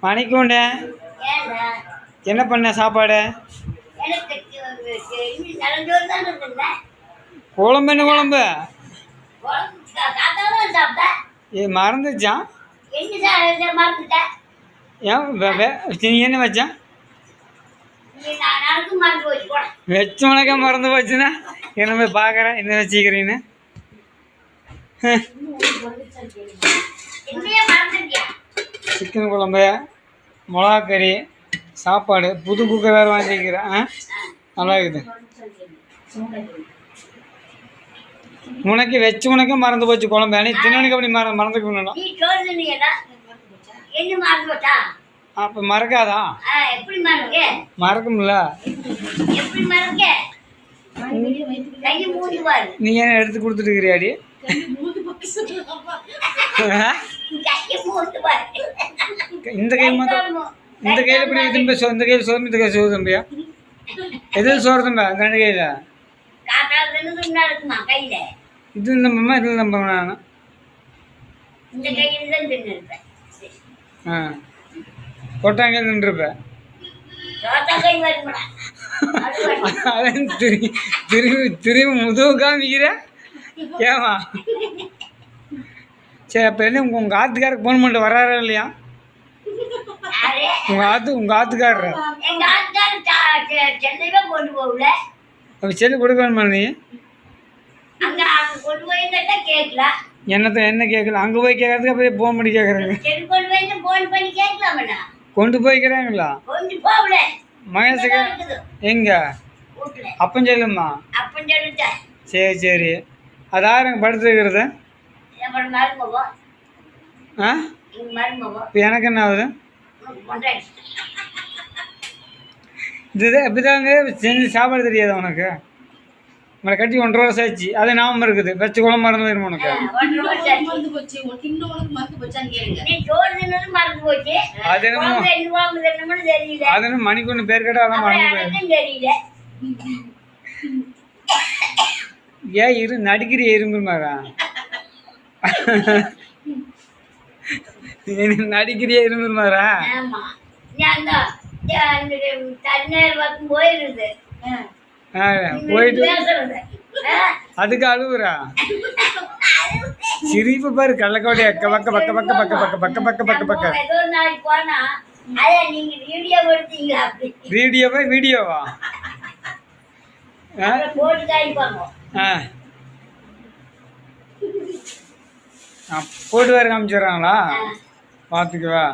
மணிக்கூண்ட என்ன பண்ண சாப்பாடு? குழம்பு என்ன குழம்பு? மறந்துச்சான். ஏன் நீ என்ன வச்சான்? வச்சவனக்கே மறந்து போச்சுன்னா என்ன போய் பார்க்குறேன் என்ன வச்சுக்கிறீன்னு. சிக்கன் குழம்பு, மிளகா கறி, சாப்பாடு, புது குக்கர் வேறு வாங்கிக்கிறேன். நல்லா இருக்குது. உனக்கு வச்சு உனக்கே மறந்து போச்சு குழம்பு. நீ தின்னனுக்கு அப்படி மறந்துக்கணும். அப்போ மறக்காதா? மறக்கும்ல. நீ ஏன் எடுத்து கொடுத்துட்டு இருக்கிறியாடி? இந்த கையில் மட்டும் இந்த கையில் எப்படி திரும்ப இந்த கையில் சோறு இந்த கையில் சோறு தம்பியா? எதில் சோறு தம்பா? அந்த ரெண்டு கையில் இது நம்பமா இதில் நம்ப நான். கொட்டாங்கையில் நின்றுருப்பேன். அதான் திரும்பி முதுகு காமிக்கிற. ஏமா சரி, அப்போ என்ன உங்கள் ஆத்துக்காரருக்கு ஃபோன் பண்ணிட்டு வர்றாரா இல்லையா? உங்கள் ஆத்துக்காரர் அப்போ செல்லு கொடுக்கணுமா நீ? என்ன கேட்கல? அங்கே போய் கேட்கறதுக்கு அப்படியே ஃபோன் பண்ணி கேட்குறாங்க. கொண்டு போய்க்கிறாங்களா? மகேஷுக்கு எங்க அப்பன் சொல்லுமா? சரி சரி. அது யாருங்க படுத்துருக்கிறது? இப்போ எனக்கு என்ன ஆகுது? இது அப்படிதாங்க செஞ்சு சாப்பாடு தெரியாது உனக்கு? உங்களை கட்டி 1.5 வருஷம் ஆச்சு. அது ஞாபகம் இருக்குது. வச்சு குழம்பு மறந்து போயிடும் உனக்கு. அது மணிக்கு பேர் கேட்டால் அதான் மறந்து போயிடும். ஏன் நடிக்கிற எறும்பு மாறா? நடிக்கிற எறும்பு மாறா? போயிட்டு அதுக்கு அழுவுறா? சிரிப்பு பாரு. கள்ளக்கோட்டை அக்க பக்க பக்க பக்க பக்க பக்க பக்க பக்க பக்க பக்க. வீடியோவா? போட்டு வேறு காமிச்சிடுறாங்களா? பார்த்துக்குவா.